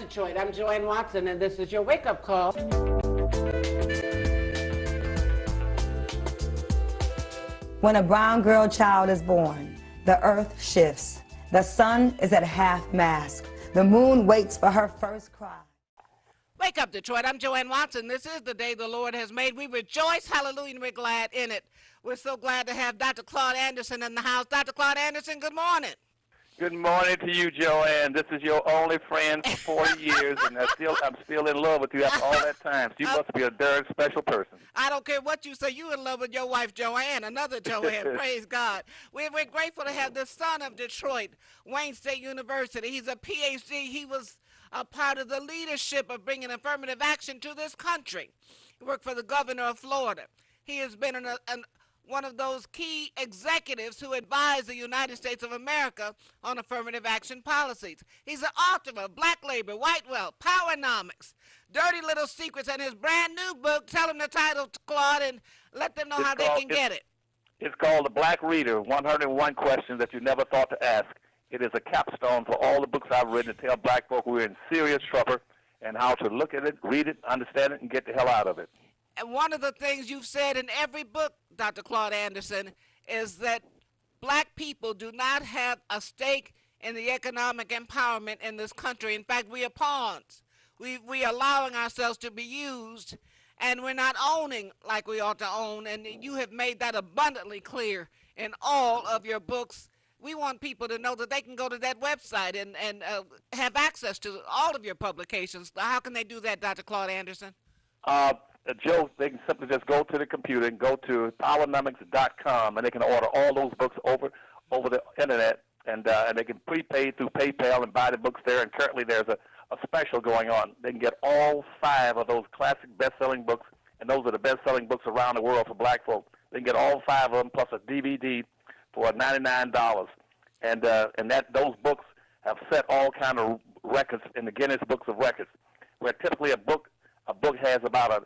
Detroit. I'm Joan Watson, and this is your wake-up call. When a brown girl child is born, the earth shifts. The sun is at half-mast. The moon waits for her first cry. Wake up, Detroit. I'm Joan Watson. This is the day the Lord has made. We rejoice, hallelujah, and we're glad in it. We're so glad to have Dr. Claude Anderson in the house. Dr. Claude Anderson, good morning. Good morning to you, Joanne. This is your only friend for 40 years, and I'm still in love with you after all that time. So you must be a darn special person. I don't care what you say. You in love with your wife, Joanne, another Joanne. Praise God. We're grateful to have the son of Detroit, Wayne State University. He's a PhD. He was a part of the leadership of bringing affirmative action to this country. He worked for the governor of Florida. He has been one of those key executives who advise the United States of America on affirmative action policies. He's the author of Black Labor, White Wealth, Powernomics, Dirty Little Secrets, and his brand new book. Tell them the title, Claude, and let them know how they can get it. It's called The Black Reader, 101 Questions That You Never Thought to Ask. It is a capstone for all the books I've written to tell black folk we're in serious trouble and how to look at it, read it, understand it, and get the hell out of it. And one of the things you've said in every book, Dr. Claude Anderson, is that black people do not have a stake in the economic empowerment in this country. In fact, we are pawns. We are allowing ourselves to be used, and we're not owning like we ought to own, and you have made that abundantly clear in all of your books. We want people to know that they can go to that website and have access to all of your publications. How can they do that, Dr. Claude Anderson? Joe, they can simply just go to the computer and go to powernomics.com, and they can order all those books over the internet, and they can prepay through PayPal and buy the books there. And currently there's a special going on. They can get all 5 of those classic best-selling books, and those are the best-selling books around the world for black folk. They can get all 5 of them plus a DVD for $99, and those books have set all kind of records in the Guinness Books of Records, where typically a book has about a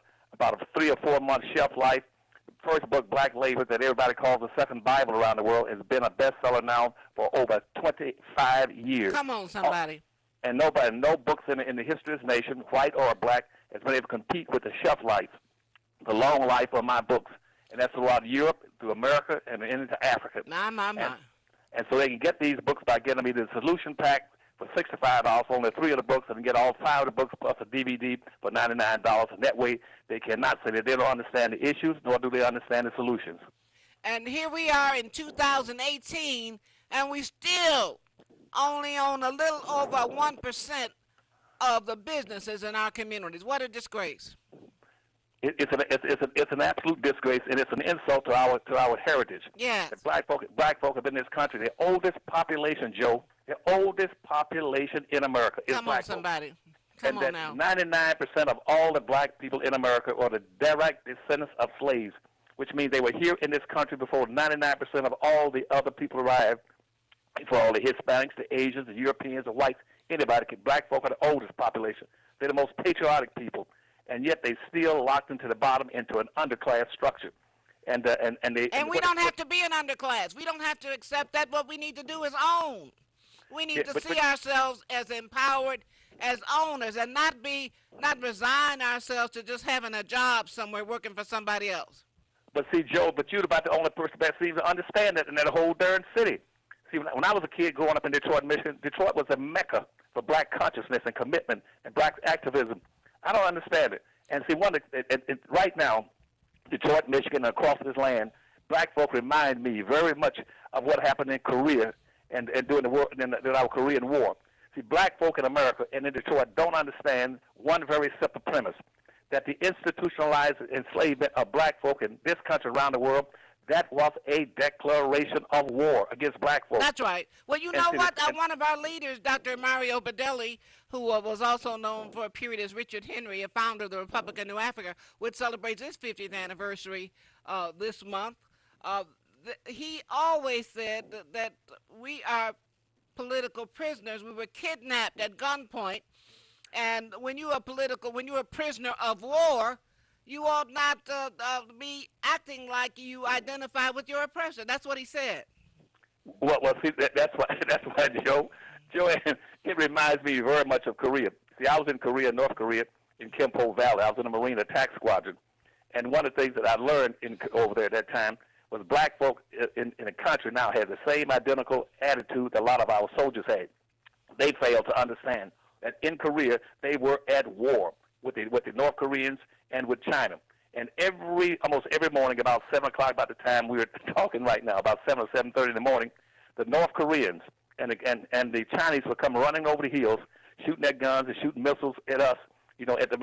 3 or 4 month shelf life. The first book, Black Labor, that everybody calls the second Bible around the world, has been a bestseller now for over 25 years. Come on, somebody. And no books in the history of this nation, white or black, has been able to compete with the shelf life, the long life of my books. And that's throughout Europe, through America, and into Africa. And so they can get these books by getting me the solution pack for $65 for only 3 of the books, and get all 5 of the books plus a DVD for $99. And that way they cannot say that they don't understand the issues, nor do they understand the solutions. And here we are in 2018, and we still only own a little over 1% of the businesses in our communities. What a disgrace. It's an absolute disgrace, and it's an insult to our heritage. Yes. Black folk have been in this country. The oldest population, Joe, the oldest population in America is black folk. Come on, somebody. Come on now. 99% of all the black people in America are the direct descendants of slaves, which means they were here in this country before 99% of all the other people arrived, for all the Hispanics, the Asians, the Europeans, the whites, anybody. Black folk are the oldest population. They're the most patriotic people, and yet they still locked into the bottom, into an underclass structure. And we don't have to be an underclass. We don't have to accept that. What we need to do is own. We need to see ourselves as empowered, as owners, and not resign ourselves to just having a job somewhere working for somebody else. But see, Joe, you're about the only person that seems to understand that in that whole darn city. See, when I was a kid growing up in Detroit, Michigan, Detroit was a mecca for black consciousness and commitment and black activism. I don't understand it. And see, right now, Detroit, Michigan, and across this land, black folk remind me very much of what happened in Korea and during the war, in our Korean War. See, black folk in America and in Detroit don't understand one very simple premise, that the institutionalized enslavement of black folk in this country around the world, that was a declaration of war against black folk. That's right. Well, you know what? One of our leaders, Dr. Mario Bedelli, who was also known for a period as Richard Henry, a founder of the Republic of New Africa, which celebrates its 50th anniversary this month. He always said that we are political prisoners. We were kidnapped at gunpoint, and when you're a prisoner of war, you ought not be acting like you identify with your oppressor. That's what he said. Well, see, that's why, Joanne, it reminds me very much of Korea. See, I was in Korea, North Korea, in Kimpo Valley. I was in the Marine Attack Squadron. And one of the things that I learned over there at that time was black folk in the country now had the same identical attitude that a lot of our soldiers had. They failed to understand that in Korea they were at war with the North Koreans and with China. And almost every morning about 7 o'clock, about the time we were talking right now, about 7 or 7:30 in the morning, the North Koreans and the Chinese would come running over the hills, shooting their guns and shooting missiles at us,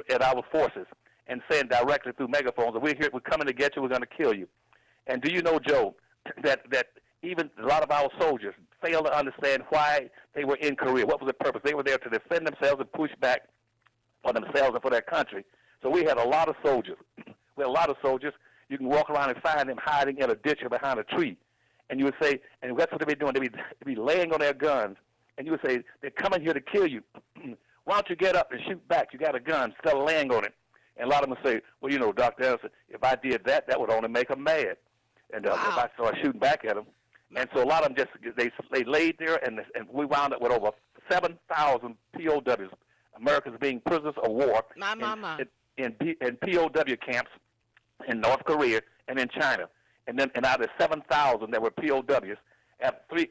at our forces, and saying directly through megaphones, "We're here, we're coming to get you, we're going to kill you." And do you know, Joe, that even a lot of our soldiers failed to understand why they were in Korea? What was the purpose? They were there to defend themselves and push back for themselves and for their country. So we had a lot of soldiers. We had a lot of soldiers. You can walk around and find them hiding in a ditch or behind a tree. And you would say, and that's what they'd be doing. They'd be laying on their guns. And you would say, "They're coming here to kill you. Why don't you get up and shoot back? You got a gun instead of laying on it." And a lot of them would say, "Well, Dr. Anderson, if I did that, that would only make them mad. And if I started shooting back at them." And so a lot of them they laid there, and we wound up with over 7,000 POWs, Americans being prisoners of war in POW camps in North Korea and in China. And out of 7,000 that were POWs, after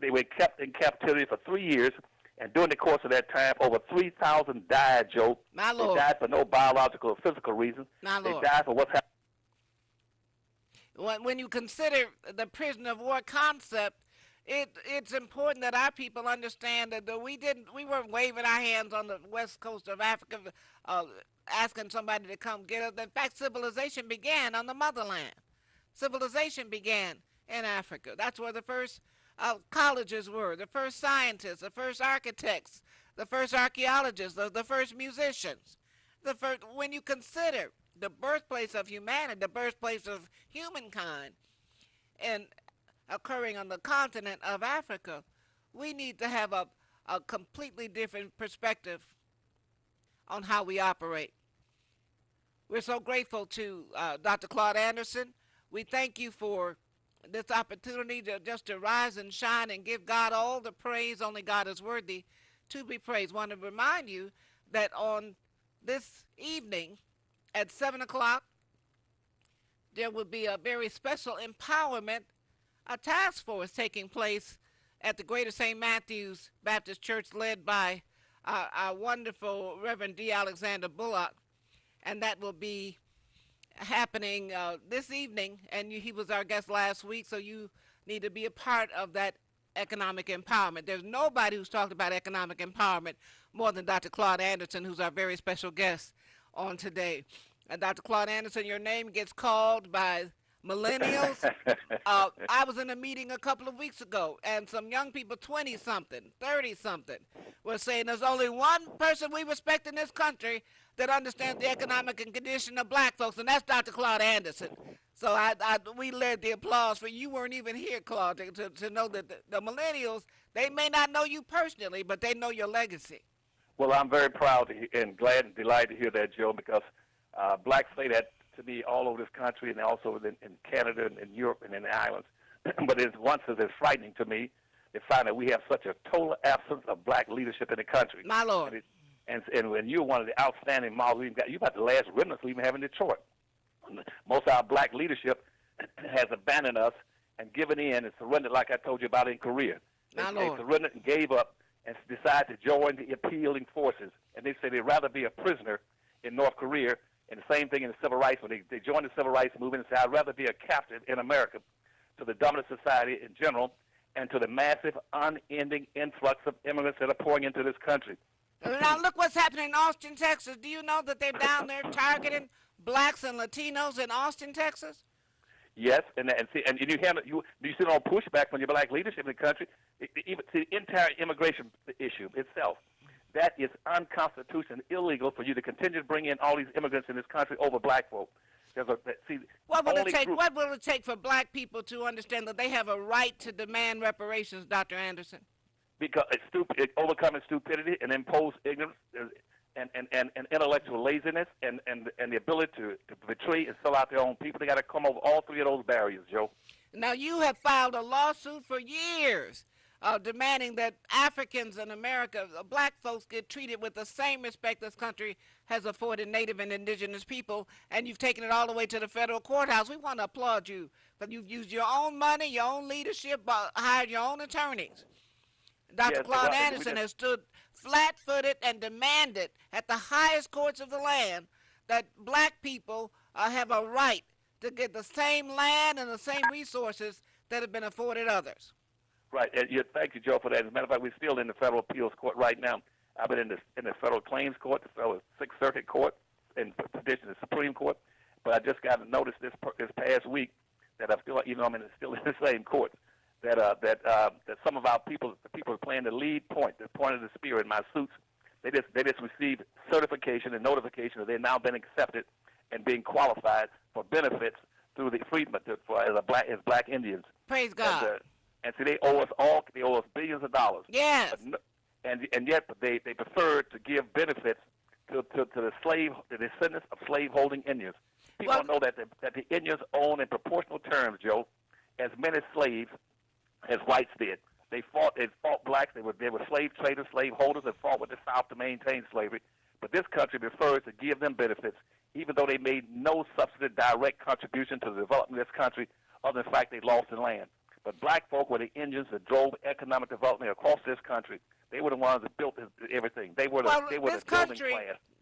they were kept in captivity for 3 years, and during the course of that time, over 3,000 died, Joe. My Lord. They died for no biological or physical reason. My Lord. They died for what's happening. When you consider the prisoner of war concept, it's important that our people understand that we weren't waving our hands on the west coast of Africa, asking somebody to come get us. In fact, civilization began on the motherland. Civilization began in Africa. That's where the first colleges were, the first scientists, the first architects, the first archaeologists, the first musicians. When you consider the birthplace of humanity, the birthplace of humankind, and occurring on the continent of Africa, we need to have a completely different perspective on how we operate. We're so grateful to Dr. Claude Anderson. We thank you for this opportunity to rise and shine and give God all the praise. Only God is worthy to be praised. I want to remind you that on this evening at 7 o'clock, there will be a very special empowerment, a task force taking place at the Greater St. Matthew's Baptist Church, led by our wonderful Reverend D. Alexander Bullock. And that will be happening this evening, and he was our guest last week, so you need to be a part of that economic empowerment. There's nobody who's talked about economic empowerment more than Dr. Claude Anderson, who's our very special guest on today. Dr. Claude Anderson, your name gets called by millennials. I was in a meeting a couple of weeks ago, and some young people, 20-something, 30-something, were saying there's only one person we respect in this country that understands the economic and condition of black folks, and that's Dr. Claude Anderson. So we led the applause for you. Weren't even here, Claude, to know that the millennials, they may not know you personally, but they know your legacy. Well, I'm very proud and glad and delighted to hear that, Joe, because blacks say that to me all over this country and also in Canada and in Europe and in the islands. But it's frightening to me to find that we have such a total absence of black leadership in the country. My Lord. And when you're one of the outstanding models we've got, you're about the last remnants we even have in Detroit. Most of our black leadership has abandoned us and given in and surrendered, like I told you about in Korea. They surrendered and gave up and decided to join the appealing forces. And they say they'd rather be a prisoner in North Korea, and the same thing in the civil rights. When they joined the civil rights movement and said, I'd rather be a captive in America to the dominant society in general and to the massive, unending influx of immigrants that are pouring into this country. Now look what's happening in Austin, Texas. Do you know that they're down there targeting blacks and Latinos in Austin, Texas? Yes, and you see no pushback from your black leadership in the country. Even the entire immigration issue itself, that is unconstitutional, illegal for you to continue to bring in all these immigrants in this country over black folk. What will it take for black people to understand that they have a right to demand reparations, Dr. Anderson? Because it's overcoming stupidity and imposed ignorance and intellectual laziness and the ability to betray and sell out their own people. They got to come over all three of those barriers, Joe. Now, you have filed a lawsuit for years demanding that Africans in America, black folks, get treated with the same respect this country has afforded Native and Indigenous people, and you've taken it all the way to the federal courthouse. We want to applaud you, but you've used your own money, your own leadership, hired your own attorneys. Dr. Yes, Claude well, Anderson has stood flat-footed and demanded at the highest courts of the land that black people have a right to get the same land and the same resources that have been afforded others. right. Thank you, Joe, for that. As a matter of fact, we're still in the federal appeals court right now. I've been in the federal claims court, the federal Sixth Circuit Court, and petition the Supreme Court. But I just got a notice this past week that I'm still, even though I'm still in the same court, that some of our people, the people who are playing the lead point, the point of the spear in my suits, they just received certification and notification that they've now been accepted and being qualified for benefits through the freedom as black Indians. Praise God. And so they owe us billions of dollars. Yes. And yet they preferred to give benefits to the descendants of slave-holding Indians. People don't know that the Indians own in proportional terms, Joe, as many slaves as whites did. They fought blacks. They were slave traders, slave holders, and fought with the South to maintain slavery. But this country prefers to give them benefits, even though they made no substantive direct contribution to the development of this country, other than the fact they lost the land. But black folk were the engines that drove economic development across this country. They were the ones that built everything. They were the building class.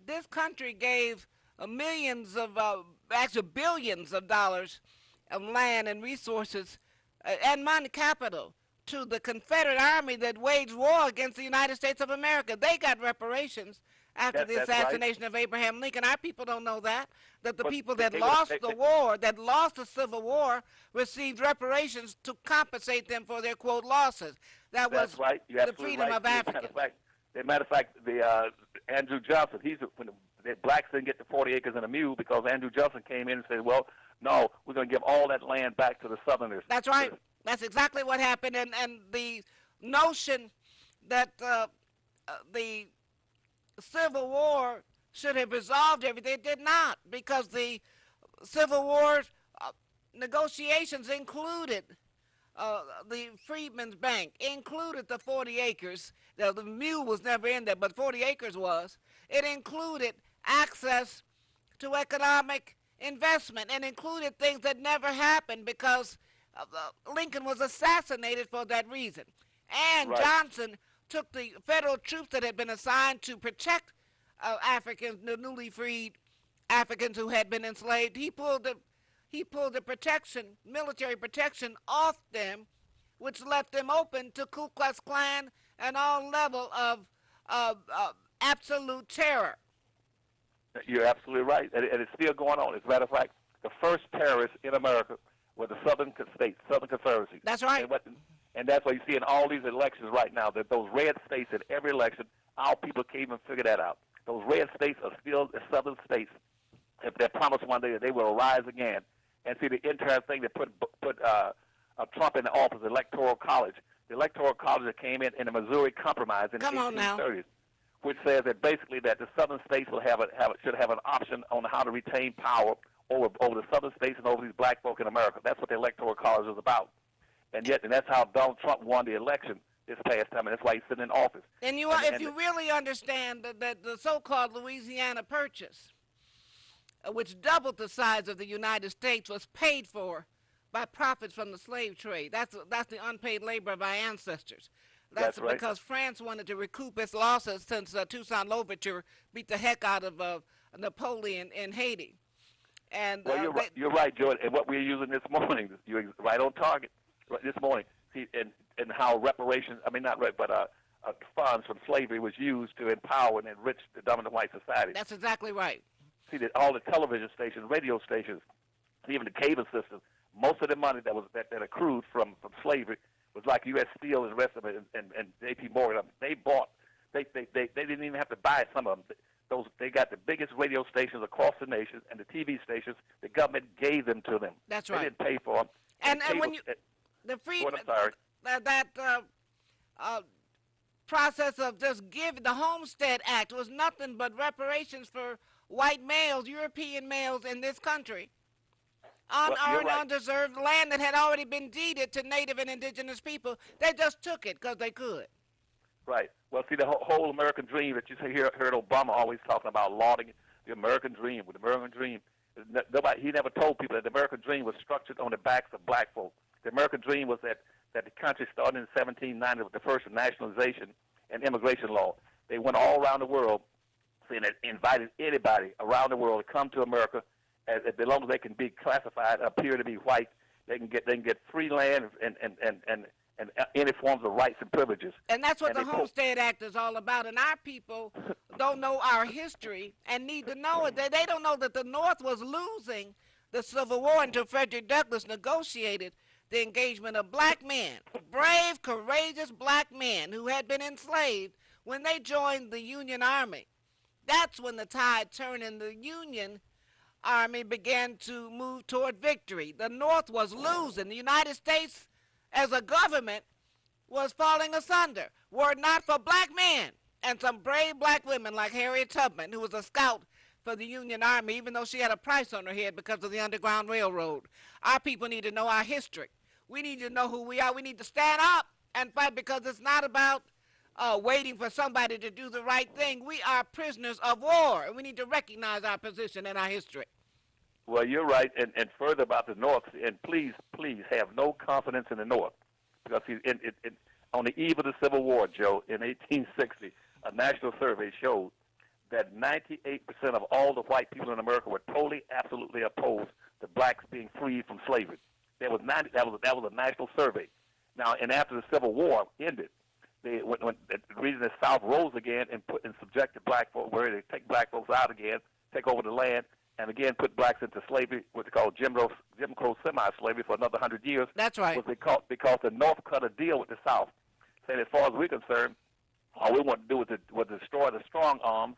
This country gave millions of, actually billions of dollars of land and resources and money capital to the Confederate Army that waged war against the United States of America. They got reparations after the assassination of Abraham Lincoln. Our people don't know that the people that lost the war, that lost the Civil War, received reparations to compensate them for their, quote, losses. That was right. the freedom of Africans. As a matter of fact, Andrew Johnson, when the blacks didn't get the 40 acres and a mule because Andrew Johnson came in and said, well, no, we're going to give all that land back to the Southerners. That's right. That's exactly what happened. And the notion that the Civil War should have resolved everything, it did not, because the Civil War negotiations included the Freedmen's Bank, included the 40 acres. The mule was never in there, but 40 acres was. It included access to economic investment and included things that never happened because Lincoln was assassinated for that reason. And Johnson took the federal troops that had been assigned to protect Africans, the newly freed Africans who had been enslaved. He pulled the protection, military protection, off them, which left them open to Ku Klux Klan and all level of absolute terror. You're absolutely right, and it's still going on. As a matter of fact, the first terrorists in America were the Southern states, Southern Confederacy. That's right. And that's why you see in all these elections right now that those red states in every election, our people can't even figure that out. Those red states are still the Southern states. If they promise one day that they will rise again, and see the entire thing that put Trump in the office, the Electoral College. The Electoral College that came in the Missouri Compromise in the 1830s, which says that basically that the Southern states will should have an option on how to retain power over the Southern states and over these black folk in America. That's what the Electoral College is about. And that's how Donald Trump won the election this past time, and that's why he's sitting in office. And if you really understand that the so-called Louisiana Purchase, which doubled the size of the United States, was paid for by profits from the slave trade. That's the unpaid labor of our ancestors. That's right. Because France wanted to recoup its losses since Toussaint Louverture beat the heck out of Napoleon in Haiti. And you're right, Joe. And what we're using this morning, you're right on target. This morning, see, and how reparations, funds from slavery was used to empower and enrich the dominant white society. That's exactly right. See, that all the television stations, radio stations, even the cable system, most of the money that accrued from slavery was like U.S. Steel and the rest of it, and J.P. Morgan. They didn't even have to buy some of them. They got the biggest radio stations across the nation, and the TV stations, the government gave them to them. That's right. They didn't pay for them. And when that process of just giving, the Homestead Act was nothing but reparations for white males, European males in this country, Well, you're unearned, right. undeserved land that had already been deeded to native and indigenous people. They just took it because they could. Right. Well, see, the whole American dream that you heard Obama always talking about, lauding the American dream. With the American dream, he never told people that the American dream was structured on the backs of black folk. The American dream was that the country started in 1790 with the first nationalization and immigration law. They went all around the world, saying that invited anybody around the world to come to America, as long as they can be classified, appear to be white, they can get free land and any forms of rights and privileges. And that's what And the Homestead Act is all about. And our people don't know our history and need to know it. They don't know that the North was losing the Civil War until Frederick Douglass negotiated the engagement of black men, brave, courageous black men who had been enslaved, when they joined the Union Army. That's when the tide turned and the Union Army began to move toward victory. The North was losing. The United States as a government was falling asunder. Were it not for black men and some brave black women like Harriet Tubman, who was a scout for the Union Army, even though she had a price on her head because of the Underground Railroad. Our people need to know our history. We need to know who we are. We need to stand up and fight, because it's not about waiting for somebody to do the right thing. We are prisoners of war, and we need to recognize our position and our history. Well, you're right, and further about the North, and please have no confidence in the North, because on the eve of the Civil War, Joe, in 1860, a national survey showed that 98% of all the white people in America were totally, absolutely opposed to blacks being freed from slavery. That was a national survey. Now, and after the Civil War ended, when the reason the South rose again and subjected black folks, where they take black folks out again, take over the land, and again put blacks into slavery, what they call Jim Crow semi-slavery for another 100 years. That's right. Was because the North cut a deal with the South, saying as far as we're concerned, all we want to do was destroy the strong arms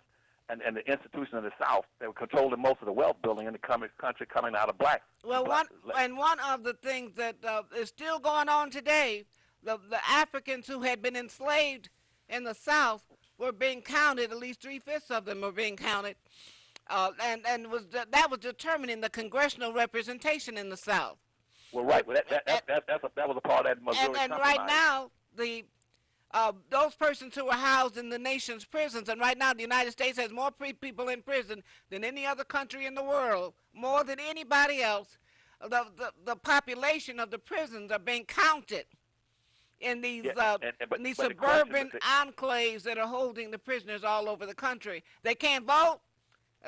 and the institution of the South that were controlling most of the wealth building in the country coming out of blacks. Well, one of the things that is still going on today, the Africans who had been enslaved in the South were being counted. At least 3/5 of them were being counted, and that was determining the congressional representation in the South. Well, right. Well, that was a part of that Missouri and Compromise. right now, those persons who are housed in the nation's prisons, and right now the United States has more people in prison than any other country in the world, more than anybody else. The population of the prisons are being counted in these suburban enclaves that are holding the prisoners all over the country. They can't vote,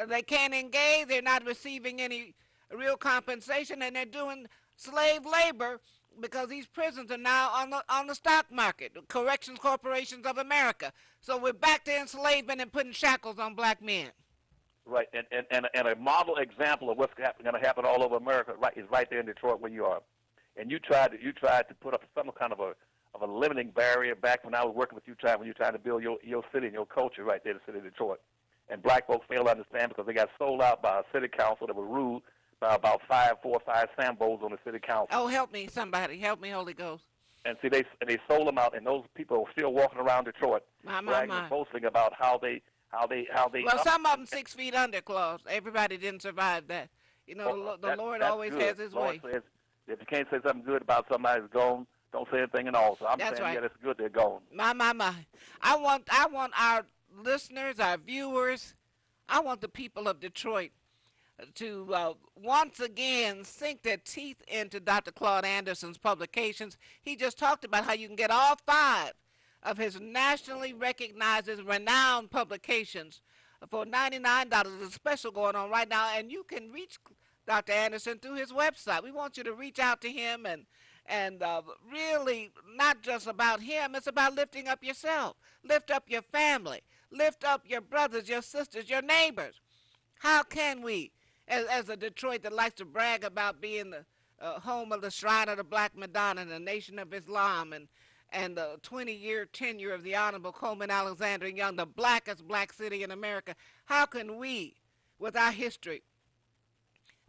they can't engage, they're not receiving any real compensation, and they're doing slave labor, because these prisons are now on the stock market, Corrections Corporations of America. So we're back to enslavement and putting shackles on black men. Right, and a model example of what's going to happen all over America is right there in Detroit where you are. And you tried to put up some kind of a limiting barrier back when I was working with you, when you tried to build your city and your culture right there in the city of Detroit. And black folks failed to understand because they got sold out by a city council that was ruled by about 4 or 5 Sambos on the city council. Oh, help me, somebody. Help me, Holy Ghost. And see, they sold them out, and those people are still walking around Detroit, bragging and boasting about how they. Well, some of them 6 feet under, Claus. Everybody didn't survive that. You know, the Lord always has His way. Says, if you can't say something good about somebody who's gone, don't say anything at all. So I'm saying, right. Yeah, it's good they're gone. My. I want our listeners, our viewers, I want the people of Detroit to once again sink their teeth into Dr. Claude Anderson's publications. He just talked about how you can get all 5 of his nationally recognized, renowned publications for $99. There's a special going on right now, and you can reach Dr. Anderson through his website. We want you to reach out to him and really not just about him. It's about lifting up yourself, lift up your family, lift up your brothers, your sisters, your neighbors. How can we, as a Detroit that likes to brag about being the home of the Shrine of the Black Madonna and the Nation of Islam and the 20-year tenure of the Honorable Coleman Alexander Young, the blackest black city in America, how can we, with our history,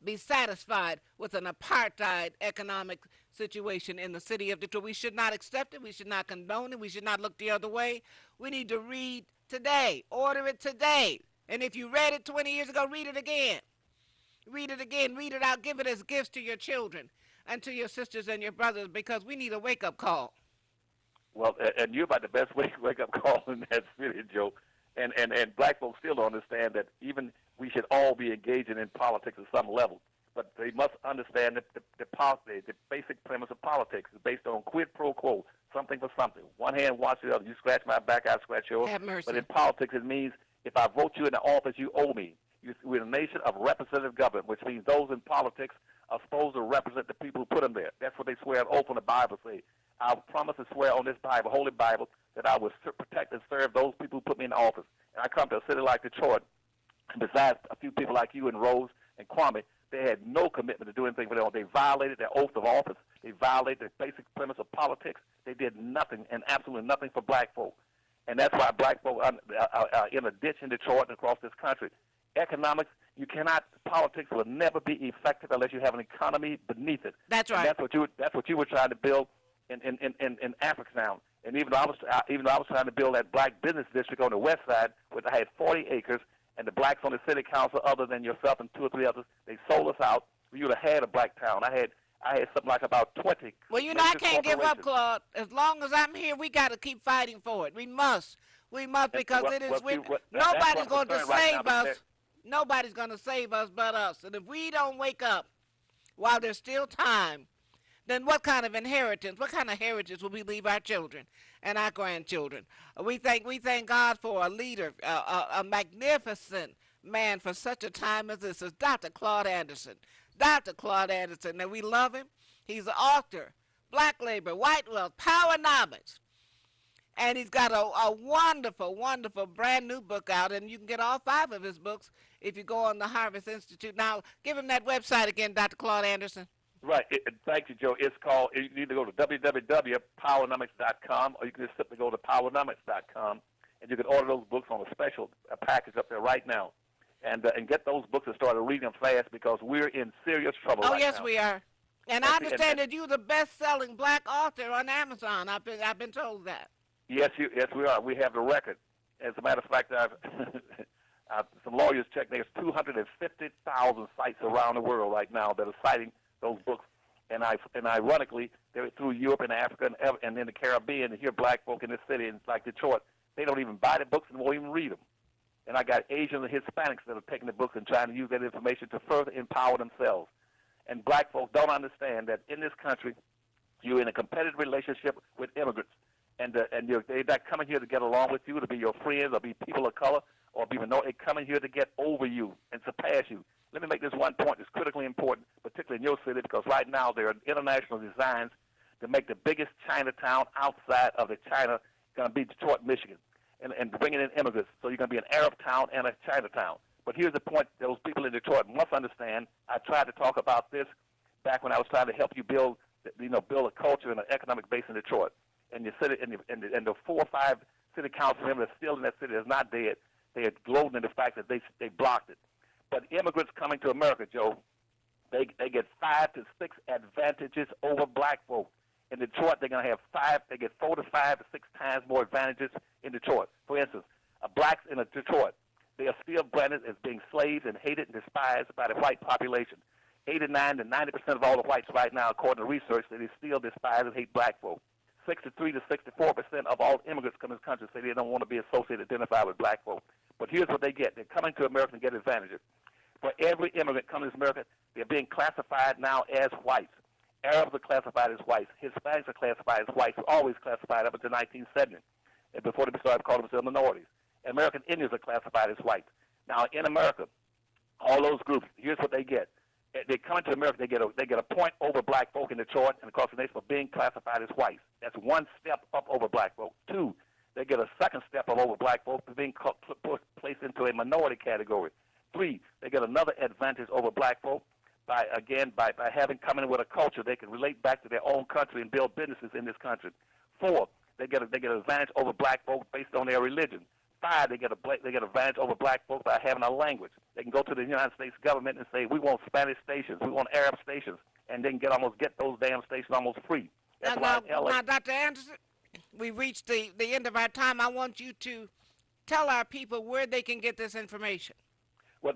be satisfied with an apartheid economic situation in the city of Detroit? We should not accept it. We should not condone it. We should not look the other way. We need to read today. Order it today. And if you read it 20 years ago, read it again. Read it again, read it out, give it as gifts to your children and to your sisters and your brothers because we need a wake-up call. Well, and you're about the best wake-up call in that city, Joe. And black folks still don't understand that even we should all be engaging in politics at some level. But they must understand that the basic premise of politics is based on quid pro quo, something for something. One hand wants the other. You scratch my back, I scratch yours. Have mercy. But in politics, it means if I vote you into office, you owe me. We're a nation of representative government, which means those in politics are supposed to represent the people who put them there. That's what they swear an oath on the Bible say. I promise to swear on this Bible, Holy Bible, that I will protect and serve those people who put me in office. And I come to a city like Detroit, and besides a few people like you and Rose and Kwame, they had no commitment to do anything for them. They violated their oath of office. They violated the basic premise of politics. They did nothing and absolutely nothing for black folk. And that's why black folk are in a ditch in Detroit and across this country. Economics, politics will never be effective unless you have an economy beneath it. That's right. And that's what you were trying to build in Africa now. And even though I was trying to build that black business district on the west side, which I had 40 acres, and the blacks on the city council, other than yourself and 2 or 3 others, they sold us out. We would have had a black town. I had something like about 20. Well, I can't give up, Claude. As long as I'm here, we got to keep fighting for it. We must because nobody's going to save us. Nobody's going to save us but us. And if we don't wake up while there's still time, then what kind of heritage will we leave our children and our grandchildren? We thank God for a leader, a magnificent man for such a time as this is Dr. Claude Anderson. Dr. Claude Anderson, and we love him. He's an author, Black Labor, White Wealth, Powernomics. And he's got a wonderful, wonderful brand new book out, and you can get all 5 of his books if you go on the Harvest Institute. Now, give him that website again, Dr. Claude Anderson. Right. Thank you, Joe. It's called, you need to go to www.powernomics.com, or you can just simply go to powernomics.com, and you can order those books on a special package up there right now. And get those books and start reading them fast because we're in serious trouble right now. Oh, yes, we are. And I understand that you're the best-selling black author on Amazon. I've been told that. Yes, we are. We have the record. As a matter of fact, some lawyers checked. There's 250,000 sites around the world right now that are citing those books, and ironically, they're through Europe and Africa and in the Caribbean. And here, black folk in this city, like Detroit, they don't even buy the books and won't even read them. And I got Asians and Hispanics that are taking the books and trying to use that information to further empower themselves. And black folk don't understand that in this country, you're in a competitive relationship with immigrants, and they're not coming here to get along with you, to be your friends, or be people of color, or be minority. They're coming here to get over you and surpass you. Let me make this one point that's critically important, particularly in your city, because right now there are international designs to make the biggest Chinatown outside of the China going to be Detroit, Michigan, and bringing in immigrants. So you're going to be an Arab town and a Chinatown. But here's the point those people in Detroit must understand. I tried to talk about this back when I was trying to help you build a culture and an economic base in Detroit. And your city, and the 4 or 5 city council members that are still in that city is not dead. They are gloating in the fact that they blocked it. But immigrants coming to America, Joe, they get 5 to 6 advantages over black folk. In Detroit, they're going to have 4 to 5 to 6 times more advantages in Detroit. For instance, blacks in Detroit, they are still branded as being slaves and hated and despised by the white population. 89 to 90% of all the whites right now, according to research, they still despise and hate black folk. 63 to 64% of all immigrants come to this country say they don't want to be associated, identified with black folk. But here's what they get. They're coming to America and get advantages. For every immigrant coming to America, they're being classified now as whites. Arabs are classified as whites. Hispanics are classified as whites, always classified up until 1970, and before they started calling themselves minorities. American Indians are classified as whites. Now, in America, all those groups, here's what they get. They come into America, they get a point over black folk in Detroit and across the nation for being classified as whites. That's 1 step up over black folk. 2, they get a 2nd step up over black folk for being placed into a minority category. 3, they get another advantage over black folk by having come in with a culture they can relate back to their own country and build businesses in this country. 4, they get an advantage over black folk based on their religion. 5, they get advantage over black folks by having a language. They can go to the United States government and say, we want Spanish stations, we want Arab stations, and they can get those damn stations almost free. That's now, Dr. Anderson, we reached the end of our time. I want you to tell our people where they can get this information. Well,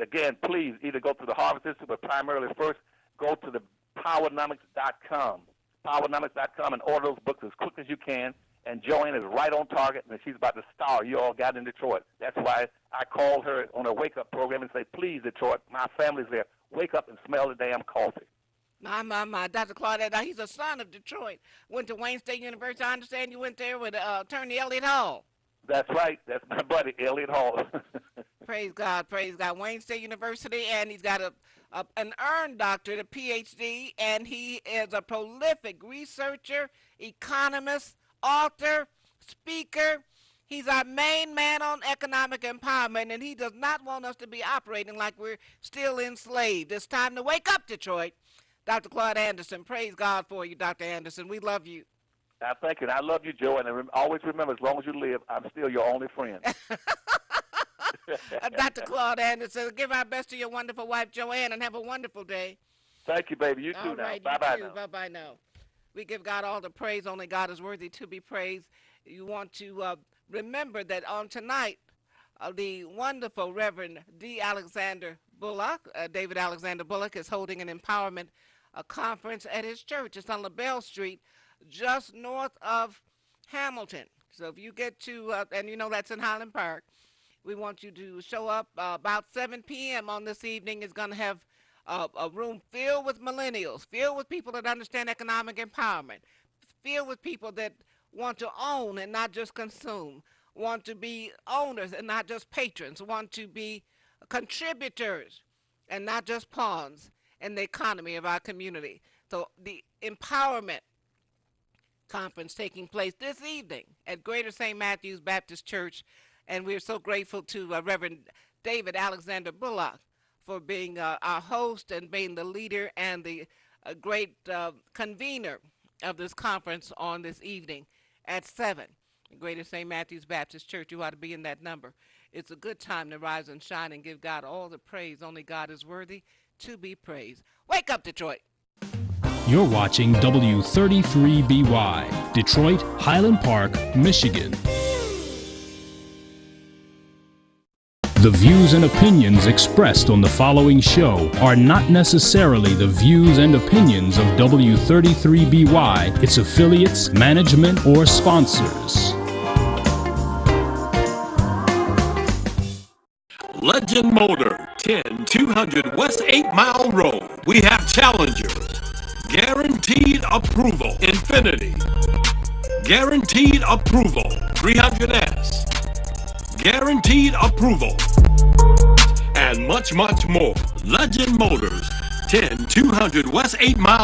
again, please either go to the Harvest Institute, but primarily first go to the Powernomics.com. Powernomics.com and order those books as quick as you can. And Joanne is right on target, and she's about to star You All Got in Detroit. That's why I called her on her wake-up program and say, please, Detroit, my family's there. Wake up and smell the damn coffee. My. Dr. Claudette, he's a son of Detroit. Went to Wayne State University. I understand you went there with attorney Elliott Hall. That's right. That's my buddy, Elliott Hall. Praise God, praise God. Wayne State University, and he's got an earned doctorate, a PhD, and he is a prolific researcher, economist, author, speaker. He's our main man on economic empowerment, and he does not want us to be operating like we're still enslaved. It's time to wake up, Detroit. Dr. Claude Anderson, praise God for you, Dr. Anderson. We love you. I thank you, and I love you, Joe, and always remember, as long as you live, I'm still your only friend. Dr. Claude Anderson, give our best to your wonderful wife, Joanne, and have a wonderful day. Thank you, baby. You too now. Bye-bye now. Bye-bye now. We give God all the praise. Only God is worthy to be praised. You want to remember that on tonight, the wonderful Reverend David Alexander Bullock is holding an empowerment conference at his church. It's on LaBelle Street, just north of Hamilton. So if you get to, and you know that's in Highland Park, we want you to show up about 7 p.m. on this evening. Is going to have a room filled with millennials, filled with people that understand economic empowerment, filled with people that want to own and not just consume, want to be owners and not just patrons, want to be contributors and not just pawns in the economy of our community. So the empowerment conference taking place this evening at Greater St. Matthew's Baptist Church, and we're so grateful to Reverend David Alexander Bullock for being our host and being the leader and the great convener of this conference on this evening at 7. Greater St. Matthew's Baptist Church, you ought to be in that number. It's a good time to rise and shine and give God all the praise. Only God is worthy to be praised. Wake up, Detroit. You're watching W33BY, Detroit, Highland Park, Michigan. The views and opinions expressed on the following show are not necessarily the views and opinions of W33BY, its affiliates, management, or sponsors. Legend Motor, 10200 West 8 Mile Road. We have Challengers. Guaranteed approval. Infinity. Guaranteed approval. 300S. Guaranteed approval. And much, much more. Legend Motors, 10200 West 8 Mile